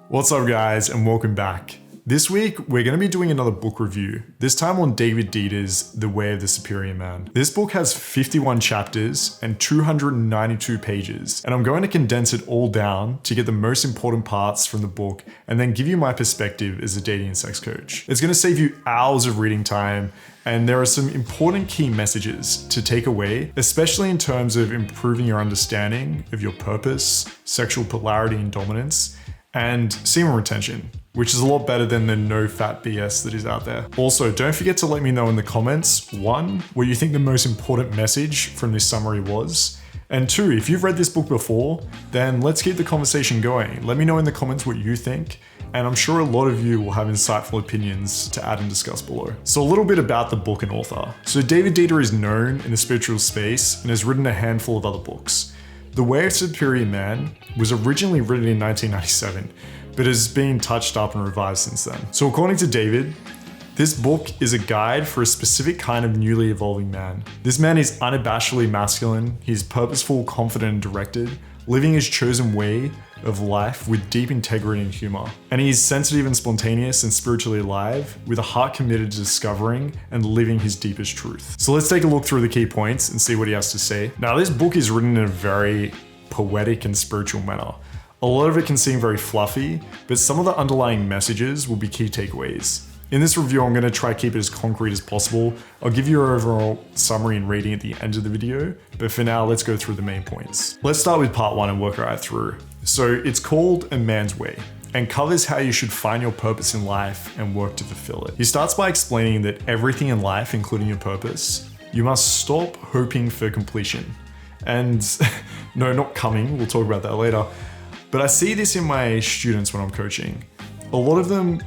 What's up guys and welcome back. This week we're going to be doing another book review, this time on David Dieter's The Way of the Superior Man. This book has 51 chapters and 292 pages, and I'm going to condense it all down to get the most important parts from the book and then give you my perspective as a dating and sex coach. It's going to save you hours of reading time, and there are some important key messages to take away, especially in terms of improving your understanding of your purpose, sexual polarity and dominance, and semen retention, which is a lot better than the no-fat BS that is out there. Also, don't forget to let me know in the comments, 1, what you think the most important message from this summary was, and 2, if you've read this book before, then let's keep the conversation going. Let me know in the comments what you think, and I'm sure a lot of you will have insightful opinions to add and discuss below. So a little bit about the book and author. So David Dieter is known in the spiritual space and has written a handful of other books. The Way of the Superior Man was originally written in 1997, but has been touched up and revised since then. So according to David, this book is a guide for a specific kind of newly evolving man. This man is unabashedly masculine, he's purposeful, confident, and directed, living his chosen way of life with deep integrity and humor. And he is sensitive and spontaneous and spiritually alive, with a heart committed to discovering and living his deepest truth. So let's take a look through the key points and see what he has to say. Now, this book is written in a very poetic and spiritual manner. A lot of it can seem very fluffy, but some of the underlying messages will be key takeaways. In this review, I'm going to try to keep it as concrete as possible. I'll give you an overall summary and rating at the end of the video, but for now, let's go through the main points. Let's start with part 1 and work right through. So it's called A Man's Way and covers how you should find your purpose in life and work to fulfill it. He starts by explaining that everything in life, including your purpose, you must stop hoping for completion. And no, not coming, we'll talk about that later. But I see this in my students when I'm coaching. A lot of them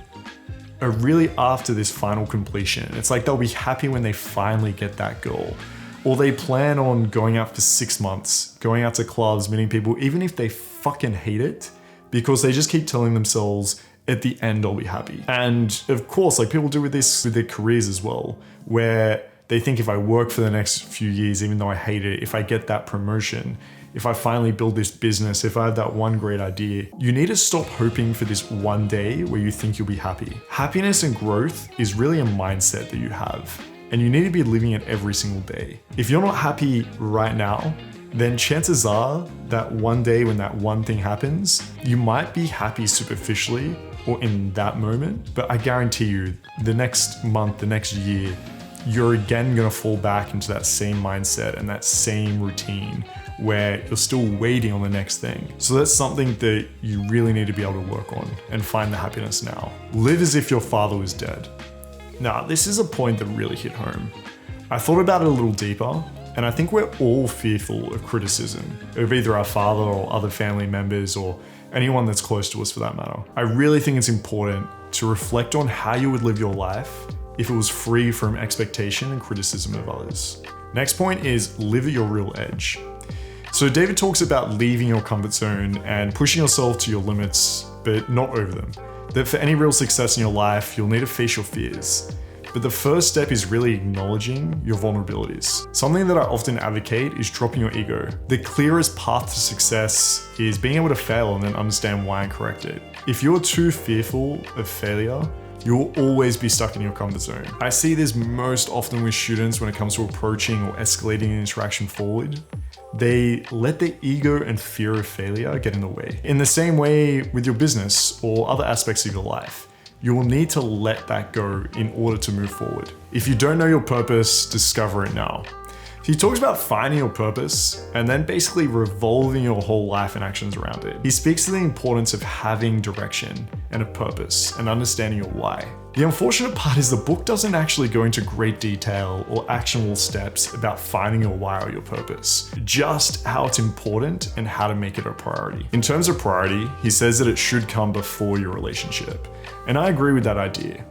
are really after this final completion. It's like they'll be happy when they finally get that goal. Or they plan on going out for 6 months, going out to clubs, meeting people, even if they fucking hate it, because they just keep telling themselves, at the end I'll be happy. And of course, like people do with this with their careers as well, where they think if I work for the next few years, even though I hate it, if I get that promotion, if I finally build this business, if I have that one great idea, you need to stop hoping for this one day where you think you'll be happy. Happiness and growth is really a mindset that you have, and you need to be living it every single day. If you're not happy right now, then chances are that one day when that one thing happens, you might be happy superficially or in that moment, but I guarantee you the next month, the next year, you're again gonna fall back into that same mindset and that same routine where you're still waiting on the next thing. So that's something that you really need to be able to work on and find the happiness now. Live as if your father was dead. Now, this is a point that really hit home. I thought about it a little deeper, and I think we're all fearful of criticism of either our father or other family members or anyone that's close to us for that matter. I really think it's important to reflect on how you would live your life if it was free from expectation and criticism of others. Next point is live at your real edge. So David talks about leaving your comfort zone and pushing yourself to your limits, but not over them. That for any real success in your life, you'll need to face your fears. But the first step is really acknowledging your vulnerabilities. Something that I often advocate is dropping your ego. The clearest path to success is being able to fail and then understand why and correct it. If you're too fearful of failure, you will always be stuck in your comfort zone. I see this most often with students when it comes to approaching or escalating an interaction forward. They let their ego and fear of failure get in the way. In the same way with your business or other aspects of your life, you will need to let that go in order to move forward. If you don't know your purpose, discover it now. He talks about finding your purpose and then basically revolving your whole life and actions around it. He speaks to the importance of having direction and a purpose and understanding your why. The unfortunate part is the book doesn't actually go into great detail or actionable steps about finding your why or your purpose, just how it's important and how to make it a priority. In terms of priority, he says that it should come before your relationship. And I agree with that idea.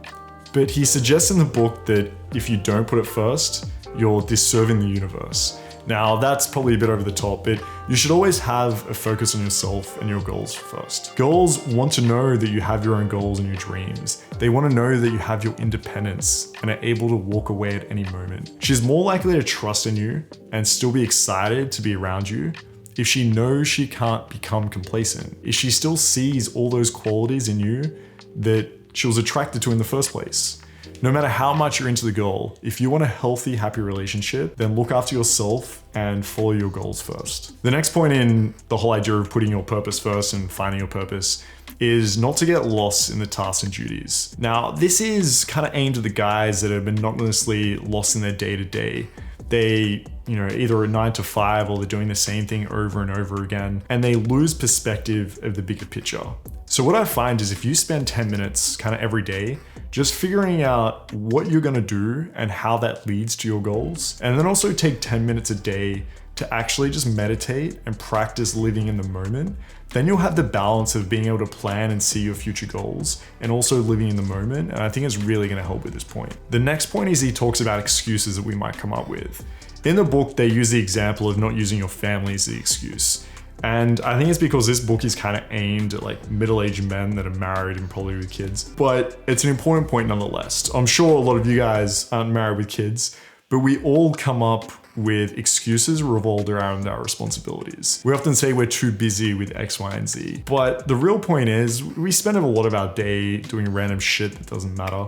But he suggests in the book that if you don't put it first, you're disserving the universe. Now, that's probably a bit over the top, but you should always have a focus on yourself and your goals first. Girls want to know that you have your own goals and your dreams. They want to know that you have your independence and are able to walk away at any moment. She's more likely to trust in you and still be excited to be around you if she knows she can't become complacent, if she still sees all those qualities in you that she was attracted to in the first place. No matter how much you're into the girl, if you want a healthy, happy relationship, then look after yourself and follow your goals first. The next point in the whole idea of putting your purpose first and finding your purpose is not to get lost in the tasks and duties. Now, this is kind of aimed at the guys that have been monotonously lost in their day-to-day. They, either a 9 to 5 or they're doing the same thing over and over again, and they lose perspective of the bigger picture. So what I find is if you spend 10 minutes kind of every day, just figuring out what you're gonna do and how that leads to your goals, and then also take 10 minutes a day to actually just meditate and practice living in the moment, then you'll have the balance of being able to plan and see your future goals and also living in the moment. And I think it's really gonna help with this point. The next point is he talks about excuses that we might come up with. In the book, they use the example of not using your family as the excuse. And I think it's because this book is kind of aimed at like middle-aged men that are married and probably with kids. But it's an important point nonetheless. I'm sure a lot of you guys aren't married with kids, but we all come up with excuses revolved around our responsibilities. We often say we're too busy with X, Y, and Z. But the real point is we spend a lot of our day doing random shit that doesn't matter.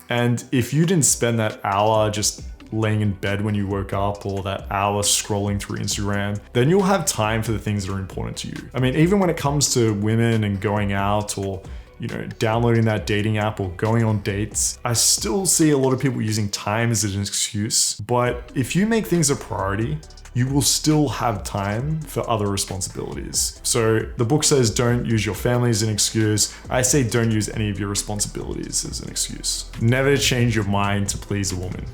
And if you didn't spend that hour just laying in bed when you woke up or that hour scrolling through Instagram, then you'll have time for the things that are important to you. I mean, even when it comes to women and going out or downloading that dating app or going on dates, I still see a lot of people using time as an excuse. But if you make things a priority, you will still have time for other responsibilities. So the book says don't use your family as an excuse. I say don't use any of your responsibilities as an excuse. Never change your mind to please a woman.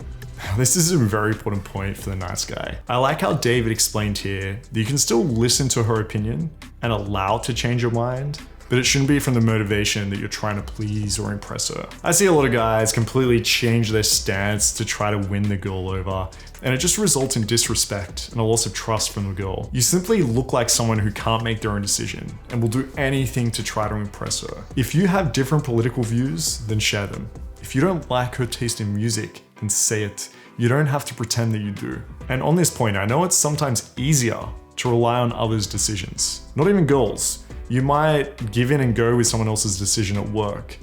This is a very important point for the nice guy. I like how David explained here that you can still listen to her opinion and allow it to change your mind, but it shouldn't be from the motivation that you're trying to please or impress her. I see a lot of guys completely change their stance to try to win the girl over, and it just results in disrespect and a loss of trust from the girl. You simply look like someone who can't make their own decision and will do anything to try to impress her. If you have different political views, then share them. If you don't like her taste in music, then say it. You don't have to pretend that you do. And on this point, I know it's sometimes easier to rely on others' decisions. Not even girls. You might give in and go with someone else's decision at work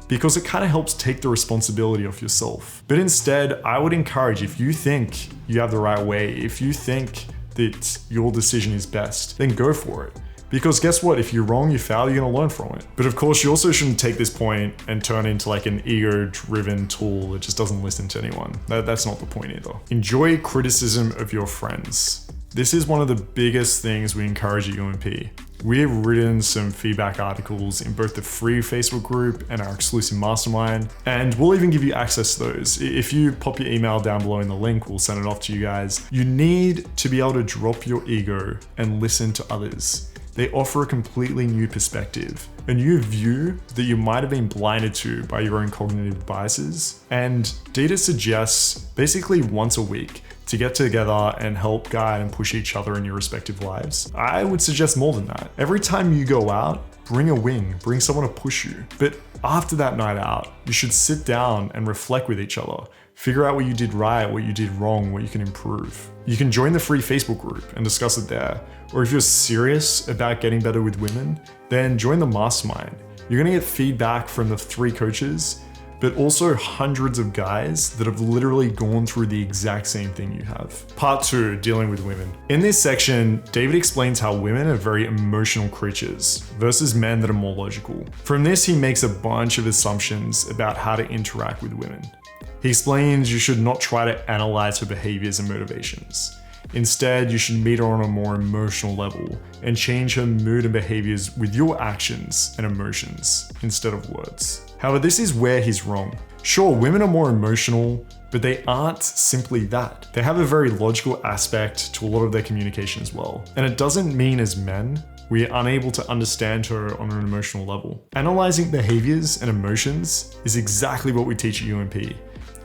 because it kind of helps take the responsibility off yourself. But instead, I would encourage, if you think you have the right way, if you think that your decision is best, then go for it. Because guess what? If you're wrong, you fail, you're gonna learn from it. But of course, you also shouldn't take this point and turn into like an ego-driven tool that just doesn't listen to anyone. That's not the point either. Enjoy criticism of your friends. This is one of the biggest things we encourage at UMP. We have written some feedback articles in both the free Facebook group and our exclusive mastermind, and we'll even give you access to those. If you pop your email down below in the link, we'll send it off to you guys. You need to be able to drop your ego and listen to others. They offer a completely new perspective, a new view that you might have been blinded to by your own cognitive biases. And data suggests basically once a week to get together and help guide and push each other in your respective lives. I would suggest more than that. Every time you go out, bring a wing, bring someone to push you. But after that night out, you should sit down and reflect with each other. Figure out what you did right, what you did wrong, what you can improve. You can join the free Facebook group and discuss it there. Or if you're serious about getting better with women, then join the mastermind. You're gonna get feedback from the 3 coaches, but also hundreds of guys that have literally gone through the exact same thing you have. Part 2, dealing with women. In this section, David explains how women are very emotional creatures versus men that are more logical. From this, he makes a bunch of assumptions about how to interact with women. He explains you should not try to analyze her behaviors and motivations. Instead, you should meet her on a more emotional level and change her mood and behaviors with your actions and emotions instead of words. However, this is where he's wrong. Sure, women are more emotional, but they aren't simply that. They have a very logical aspect to a lot of their communication as well. And it doesn't mean as men, we are unable to understand her on an emotional level. Analyzing behaviors and emotions is exactly what we teach at UMP.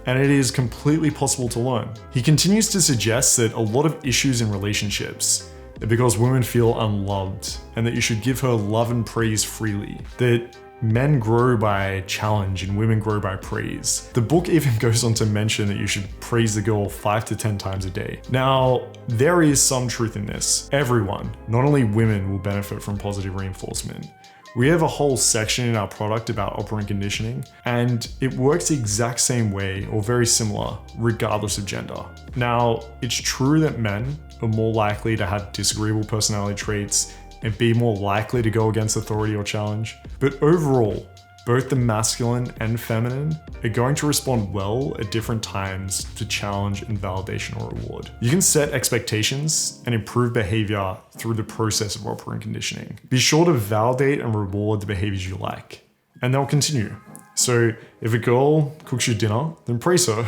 And it is completely possible to learn. He continues to suggest that a lot of issues in relationships are because women feel unloved and that you should give her love and praise freely. That Men grow by challenge and women grow by praise. The book even goes on to mention that you should praise the girl 5 to 10 times a day. Now, there is some truth in this. Everyone, not only women, will benefit from positive reinforcement. We have a whole section in our product about operant conditioning, and it works the exact same way or very similar, regardless of gender. Now, it's true that men are more likely to have disagreeable personality traits and be more likely to go against authority or challenge. But overall, both the masculine and feminine are going to respond well at different times to challenge and validation or reward. You can set expectations and improve behavior through the process of operant conditioning. Be sure to validate and reward the behaviors you like, and they'll continue. So if a girl cooks you dinner, then praise her.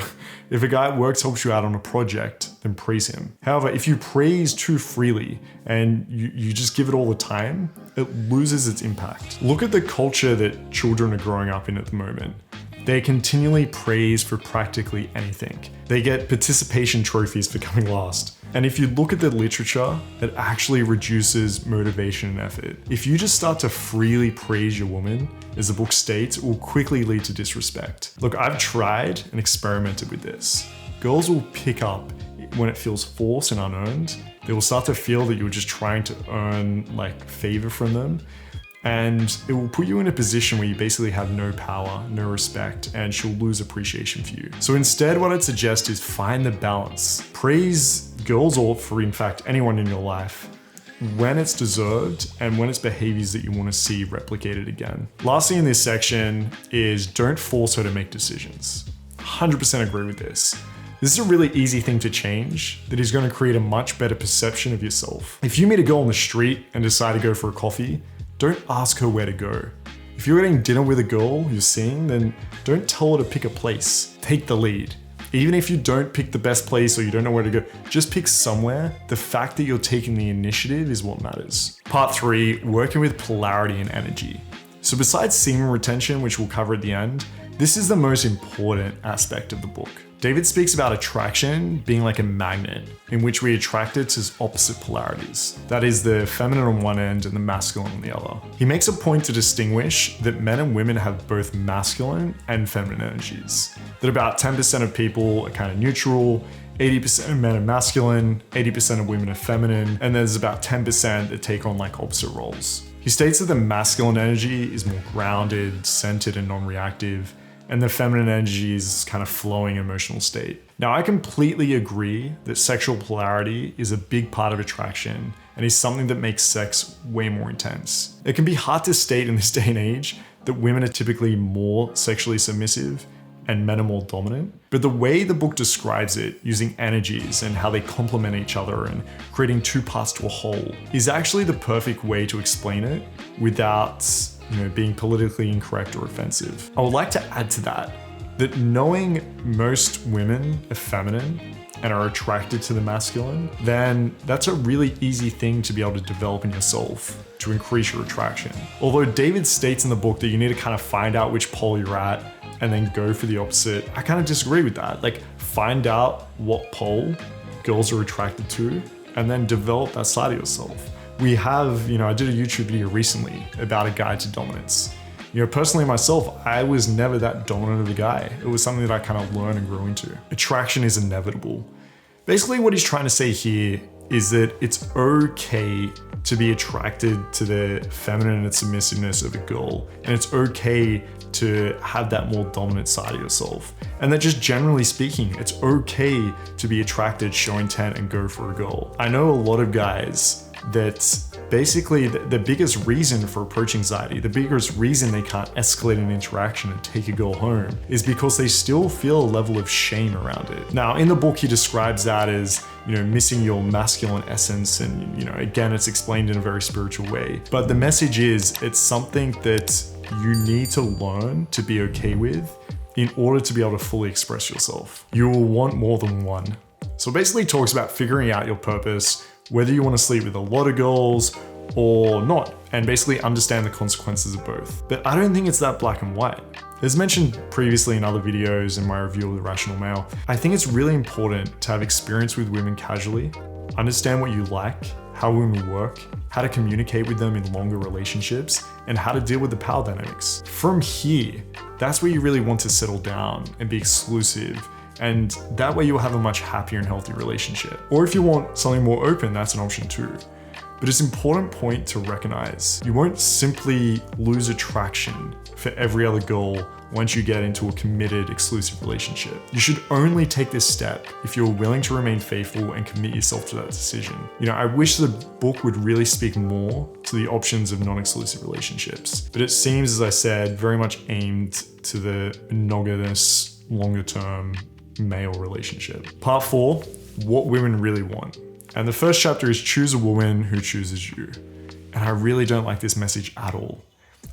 If a guy at work helps you out on a project, then praise him. However, if you praise too freely and you just give it all the time, it loses its impact. Look at the culture that children are growing up in at the moment. They're continually praised for practically anything. They get participation trophies for coming last. And if you look at the literature, it actually reduces motivation and effort. If you just start to freely praise your woman, as the book states, it will quickly lead to disrespect. Look, I've tried and experimented with this. Girls will pick up when it feels forced and unearned. They will start to feel that you're just trying to earn favor from them. And it will put you in a position where you basically have no power, no respect, and she'll lose appreciation for you. So instead, what I'd suggest is find the balance. Praise girls, or for in fact anyone in your life, when it's deserved and when it's behaviors that you want to see replicated again. Lastly in this section is don't force her to make decisions. 100% agree with this. This is a really easy thing to change that is going to create a much better perception of yourself. If you meet a girl on the street and decide to go for a coffee, don't ask her where to go. If you're getting dinner with a girl you're seeing, then don't tell her to pick a place. Take the lead. Even if you don't pick the best place or you don't know where to go, just pick somewhere. The fact that you're taking the initiative is what matters. Part 3, working with polarity and energy. So besides semen retention, which we'll cover at the end, this is the most important aspect of the book. David speaks about attraction being like a magnet in which we attracted to opposite polarities. That is the feminine on one end and the masculine on the other. He makes a point to distinguish that men and women have both masculine and feminine energies. That about 10% of people are kind of neutral, 80% of men are masculine, 80% of women are feminine, and there's about 10% that take on opposite roles. He states that the masculine energy is more grounded, centered, and non-reactive, and the feminine energy is kind of flowing emotional state. Now, I completely agree that sexual polarity is a big part of attraction and is something that makes sex way more intense. It can be hard to state in this day and age that women are typically more sexually submissive and men are more dominant, but the way the book describes it, using energies and how they complement each other and creating two parts to a whole, is actually the perfect way to explain it without being politically incorrect or offensive. I would like to add to that knowing most women are feminine and are attracted to the masculine, then that's a really easy thing to be able to develop in yourself to increase your attraction. Although David states in the book that you need to kind of find out which pole you're at and then go for the opposite, I kind of disagree with that. Find out what pole girls are attracted to and then develop that side of yourself. We have, I did a YouTube video recently about a guide to dominance. Personally myself, I was never that dominant of a guy. It was something that I kind of learned and grew into. Attraction is inevitable. Basically what he's trying to say here is that it's okay to be attracted to the feminine and submissiveness of a girl. And it's okay to have that more dominant side of yourself. And that just generally speaking, it's okay to be attracted, show intent, and go for a girl. I know a lot of guys that basically the biggest reason for approach anxiety, the biggest reason they can't escalate an interaction and take a girl home is because they still feel a level of shame around it. Now, in the book, he describes that as, missing your masculine essence. And, again, it's explained in a very spiritual way. But the message is it's something that you need to learn to be okay with in order to be able to fully express yourself. You will want more than one. So basically talks about figuring out your purpose, whether you want to sleep with a lot of girls or not, and basically understand the consequences of both. But I don't think it's that black and white. As mentioned previously in other videos in my review of The Rational Male, I think it's really important to have experience with women casually, understand what you like, how women work, how to communicate with them in longer relationships, and how to deal with the power dynamics. From here, that's where you really want to settle down and be exclusive, and that way you'll have a much happier and healthy relationship. Or if you want something more open, that's an option too. But it's an important point to recognize. You won't simply lose attraction for every other girl once you get into a committed, exclusive relationship. You should only take this step if you're willing to remain faithful and commit yourself to that decision. I wish the book would really speak more to the options of non-exclusive relationships, but it seems, as I said, very much aimed to the monogamous, longer-term male relationship. Part 4, what women really want. And the first chapter is choose a woman who chooses you. And I really don't like this message at all.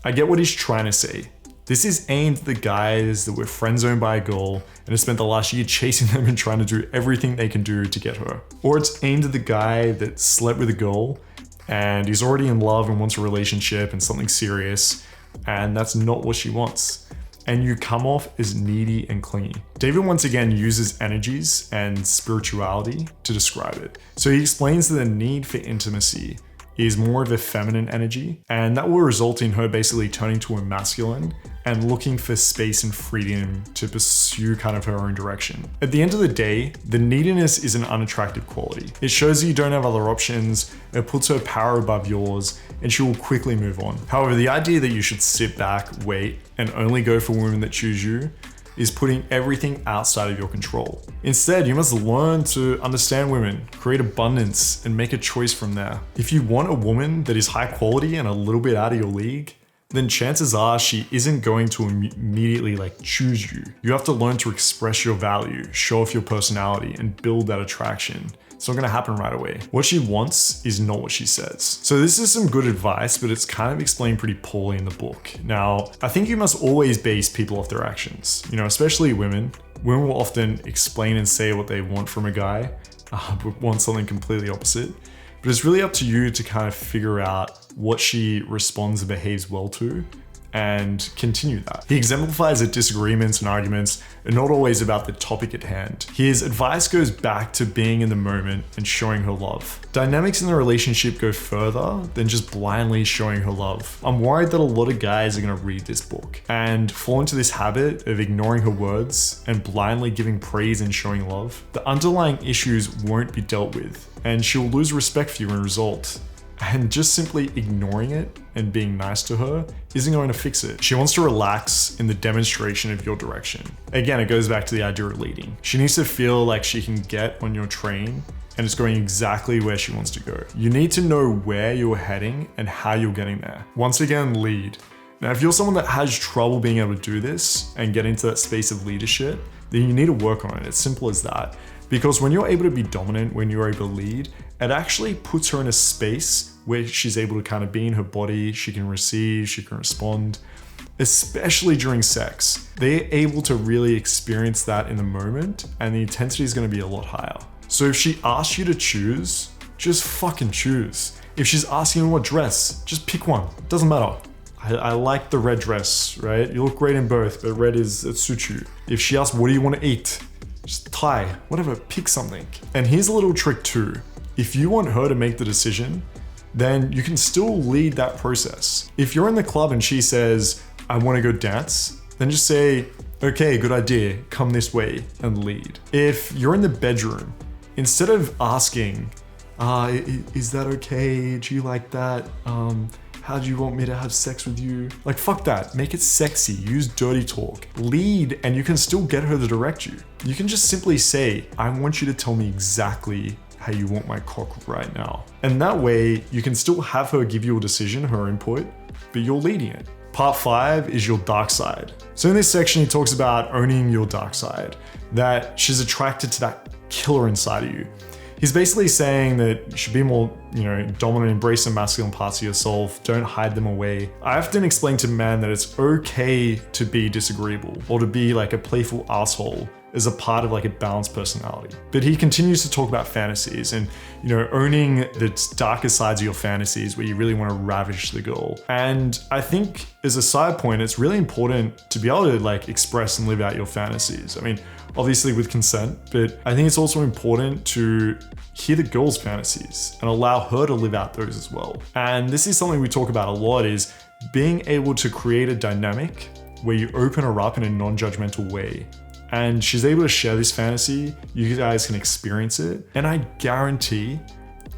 I get what he's trying to say. This is aimed at the guys that were friend-zoned by a girl and have spent the last year chasing them and trying to do everything they can do to get her. Or it's aimed at the guy that slept with a girl and he's already in love and wants a relationship and something serious, and that's not what she wants. And you come off as needy and clingy. David once again uses energies and spirituality to describe it. So he explains that the need for intimacy is more of a feminine energy, and that will result in her basically turning to a masculine and looking for space and freedom to pursue kind of her own direction. At the end of the day, the neediness is an unattractive quality. It shows that you don't have other options, it puts her power above yours, and she will quickly move on. However, the idea that you should sit back, wait, and only go for women that choose you is putting everything outside of your control. Instead, you must learn to understand women, create abundance, and make a choice from there. If you want a woman that is high quality and a little bit out of your league, then chances are she isn't going to immediately choose you. You have to learn to express your value, show off your personality, and build that attraction. It's not gonna happen right away. What she wants is not what she says. So this is some good advice, but it's kind of explained pretty poorly in the book. Now, I think you must always base people off their actions, especially women. Women will often explain and say what they want from a guy, but want something completely opposite. But it's really up to you to kind of figure out what she responds and behaves well to, and continue that. He exemplifies that disagreements and arguments are not always about the topic at hand. His advice goes back to being in the moment and showing her love. Dynamics in the relationship go further than just blindly showing her love. I'm worried that a lot of guys are gonna read this book and fall into this habit of ignoring her words and blindly giving praise and showing love. The underlying issues won't be dealt with, and she will lose respect for you in result. And just simply ignoring it and being nice to her isn't going to fix it. She wants to relax in the demonstration of your direction. Again, it goes back to the idea of leading. She needs to feel like she can get on your train and it's going exactly where she wants to go. You need to know where you're heading and how you're getting there. Once again, lead. Now, if you're someone that has trouble being able to do this and get into that space of leadership, then you need to work on it. It's simple as that. Because when you're able to be dominant, when you're able to lead, it actually puts her in a space where she's able to kind of be in her body, she can receive, she can respond, especially during sex. They're able to really experience that in the moment, and the intensity is going to be a lot higher. So if she asks you to choose, just fucking choose. If she's asking you what dress, just pick one. It doesn't matter. I like the red dress, right? You look great in both, but red it suits you. If she asks, what do you want to eat? Just Thai, whatever, pick something. And here's a little trick too. If you want her to make the decision, then you can still lead that process. If you're in the club and she says, I want to go dance, then just say, okay, good idea, come this way, and lead. If you're in the bedroom, instead of asking, is that okay? Do you like that? How do you want me to have sex with you? Fuck that, make it sexy, use dirty talk. Lead, and you can still get her to direct you. You can just simply say, I want you to tell me exactly how you want my cock right now. And that way, you can still have her give you a decision, her input, but you're leading it. Part 5 is your dark side. So in this section, he talks about owning your dark side, that she's attracted to that killer inside of you. He's basically saying that you should be more, dominant, embrace the masculine parts of yourself, don't hide them away. I often explain to men that it's okay to be disagreeable or to be like a playful asshole, as a part of like a balanced personality. But he continues to talk about fantasies and, owning the darker sides of your fantasies where you really want to ravish the girl. And I think as a side point, it's really important to be able to like express and live out your fantasies. I mean, obviously with consent, but I think it's also important to hear the girl's fantasies and allow her to live out those as well. And this is something we talk about a lot, is being able to create a dynamic where you open her up in a non-judgmental way. And she's able to share this fantasy, you guys can experience it. And I guarantee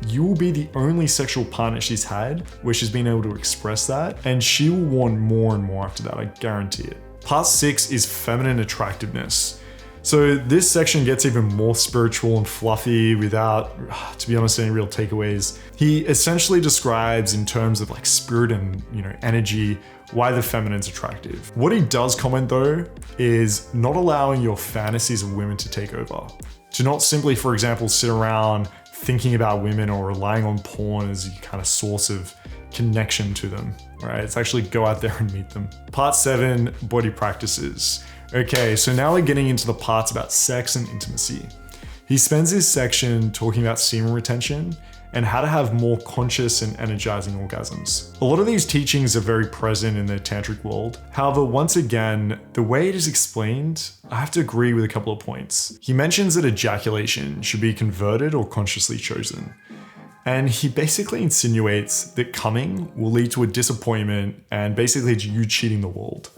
you will be the only sexual partner she's had where she's been able to express that. And she will want more and more after that, I guarantee it. Part 6 is feminine attractiveness. So this section gets even more spiritual and fluffy without, to be honest, any real takeaways. He essentially describes in terms of like spirit and energy, why the feminine's attractive. What he does comment though is not allowing your fantasies of women to take over. To not simply, for example, sit around thinking about women or relying on porn as your kind of source of connection to them, right? It's actually go out there and meet them. Part 7, body practices. Okay, so now we're getting into the parts about sex and intimacy. He spends this section talking about semen retention and how to have more conscious and energizing orgasms. A lot of these teachings are very present in the tantric world. However, once again, the way it is explained, I have to agree with a couple of points. He mentions that ejaculation should be converted or consciously chosen. And he basically insinuates that coming will lead to a disappointment and basically you cheating the world.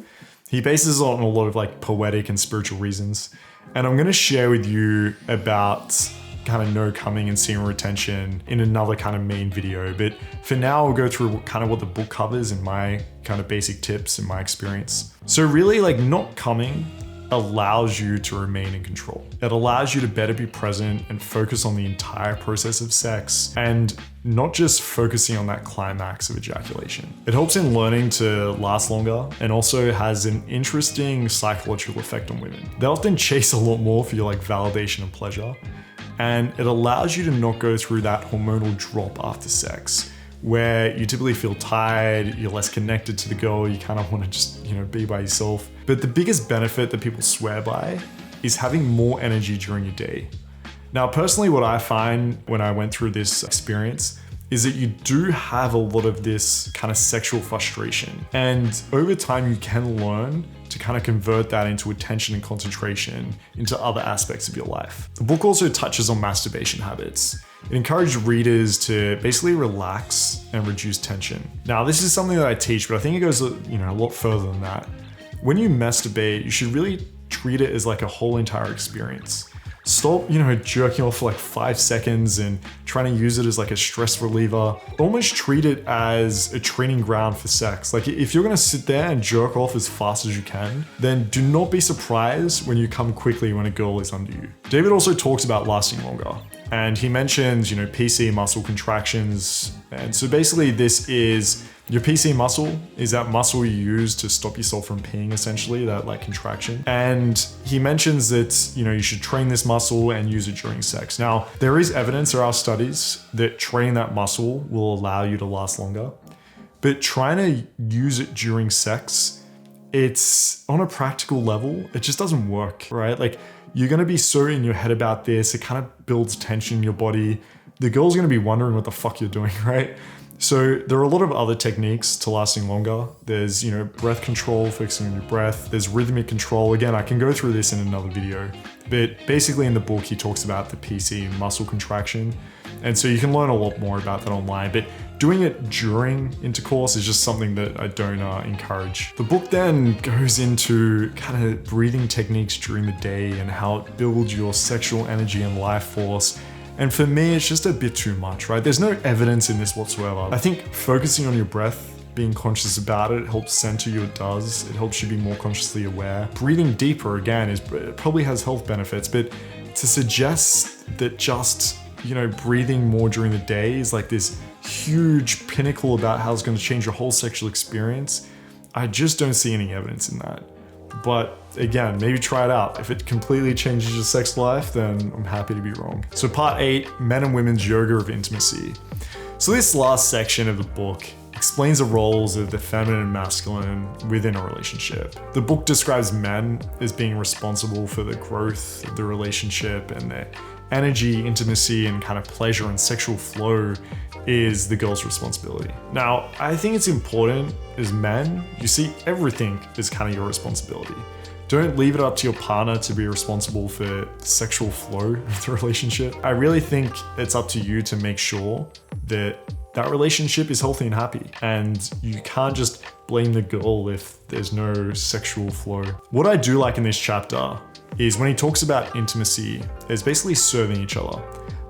He bases it on a lot of like poetic and spiritual reasons. And I'm gonna share with you about kind of no coming and semen retention in another kind of main video. But for now, I'll go through kind of what the book covers and my kind of basic tips and my experience. So really like not coming allows you to remain in control. It allows you to better be present and focus on the entire process of sex and not just focusing on that climax of ejaculation. It helps in learning to last longer and also has an interesting psychological effect on women. They often chase a lot more for your like validation and pleasure. And it allows you to not go through that hormonal drop after sex, where you typically feel tired, you're less connected to the girl, you kind of want to just, be by yourself. But the biggest benefit that people swear by is having more energy during your day. Now, personally, what I find when I went through this experience is that you do have a lot of this kind of sexual frustration. And over time, you can learn to kind of convert that into attention and concentration into other aspects of your life. The book also touches on masturbation habits. It encouraged readers to basically relax and reduce tension. Now, this is something that I teach, but I think it goes a lot further than that. When you masturbate, you should really treat it as like a whole entire experience. Stop, jerking off for like 5 seconds and trying to use it as like a stress reliever. Almost treat it as a training ground for sex. Like if you're gonna sit there and jerk off as fast as you can, then do not be surprised when you come quickly when a girl is under you. David also talks about lasting longer. And he mentions, PC muscle contractions. And so basically this is, your PC muscle is that muscle you use to stop yourself from peeing, essentially, that like contraction. And he mentions that, you should train this muscle and use it during sex. Now, there is evidence, there are studies that training that muscle will allow you to last longer. But trying to use it during sex, it's on a practical level, it just doesn't work, right? Like you're gonna be so in your head about this, it kind of builds tension in your body. The girl's gonna be wondering what the fuck you're doing, right? So there are a lot of other techniques to lasting longer. There's, breath control, focusing on your breath. There's rhythmic control. Again, I can go through this in another video, but basically in the book, he talks about the PC muscle contraction. And so you can learn a lot more about that online, but doing it during intercourse is just something that I don't encourage. The book then goes into kind of breathing techniques during the day and how it builds your sexual energy and life force. And for me, it's just a bit too much, right? There's no evidence in this whatsoever. I think focusing on your breath, being conscious about it, helps center you, it does. It helps you be more consciously aware. Breathing deeper, again, it probably has health benefits, but to suggest that just, breathing more during the day is like this huge pinnacle about how it's going to change your whole sexual experience, I just don't see any evidence in that. But again, maybe try it out. If it completely changes your sex life, then I'm happy to be wrong. So part 8, men and women's yoga of intimacy. So this last section of the book explains the roles of the feminine and masculine within a relationship. The book describes men as being responsible for the growth of the relationship, and their energy, intimacy, and kind of pleasure and sexual flow is the girl's responsibility. Now, I think it's important as men, you see everything as kind of your responsibility. Don't leave it up to your partner to be responsible for sexual flow of the relationship. I really think it's up to you to make sure that that relationship is healthy and happy. And you can't just blame the girl if there's no sexual flow. What I do like in this chapter is when he talks about intimacy, it's basically serving each other.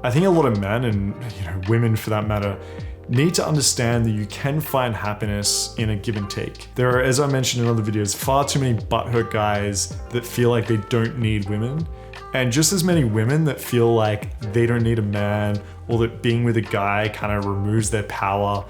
I think a lot of men and women for that matter need to understand that you can find happiness in a give and take. There are, as I mentioned in other videos, far too many butthurt guys that feel like they don't need women, and just as many women that feel like they don't need a man, or that being with a guy kind of removes their power.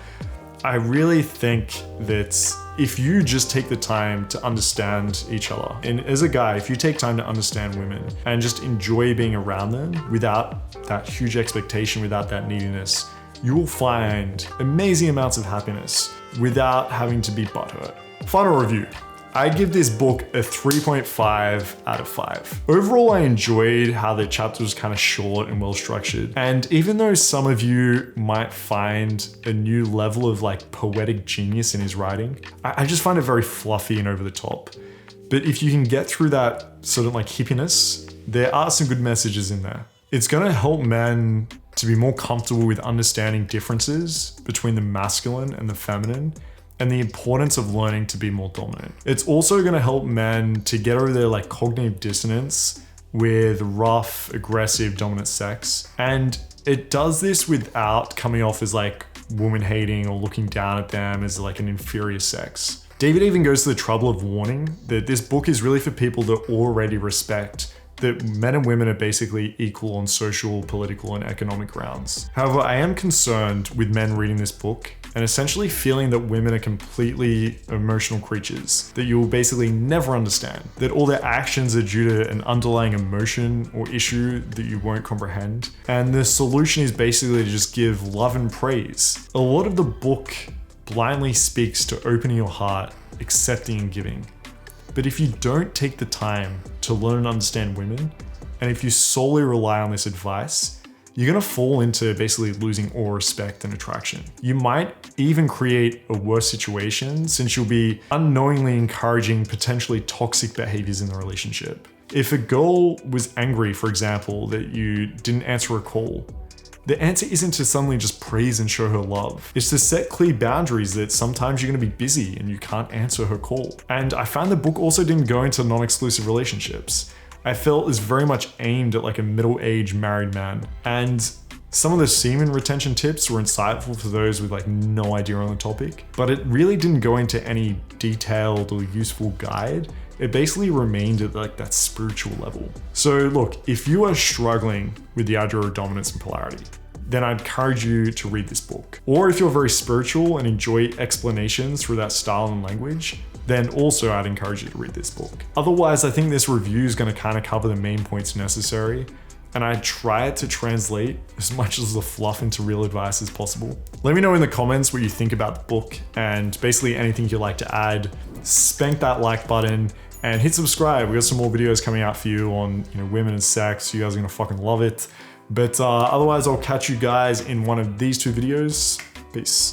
I really think that if you just take the time to understand each other, and as a guy, if you take time to understand women and just enjoy being around them without that huge expectation, without that neediness, you will find amazing amounts of happiness without having to be butthurt. Final review. I give this book a 3.5 out of 5. Overall, I enjoyed how the chapter was kind of short and well structured. And even though some of you might find a new level of like poetic genius in his writing, I just find it very fluffy and over the top. But if you can get through that sort of like hippiness, there are some good messages in there. It's gonna help men to be more comfortable with understanding differences between the masculine and the feminine, and the importance of learning to be more dominant. It's also gonna help men to get over their like cognitive dissonance with rough, aggressive, dominant sex. And it does this without coming off as like woman hating or looking down at them as like an inferior sex. David even goes to the trouble of warning that this book is really for people that already respect that men and women are basically equal on social, political, and economic grounds. However, I am concerned with men reading this book and essentially feeling that women are completely emotional creatures that you will basically never understand, that all their actions are due to an underlying emotion or issue that you won't comprehend. And the solution is basically to just give love and praise. A lot of the book blindly speaks to opening your heart, accepting and giving. But if you don't take the time to learn and understand women, and if you solely rely on this advice, you're gonna fall into basically losing all respect and attraction. You might even create a worse situation since you'll be unknowingly encouraging potentially toxic behaviors in the relationship. If a girl was angry, for example, that you didn't answer a call, the answer isn't to suddenly just praise and show her love. It's to set clear boundaries that sometimes you're gonna be busy and you can't answer her call. And I found the book also didn't go into non-exclusive relationships. I felt it's very much aimed at like a middle-aged married man. And some of the semen retention tips were insightful for those with like no idea on the topic, but it really didn't go into any detailed or useful guide. It basically remained at like that spiritual level. So look, if you are struggling with the idea of dominance and polarity, then I'd encourage you to read this book. Or if you're very spiritual and enjoy explanations through that style and language, then also I'd encourage you to read this book. Otherwise, I think this review is gonna kind of cover the main points necessary, and I try to translate as much as the fluff into real advice as possible. Let me know in the comments what you think about the book, and basically anything you'd like to add. Spank that like button and hit subscribe. We got some more videos coming out for you on women and sex. You guys are gonna fucking love it. But otherwise, I'll catch you guys in one of these two videos. Peace.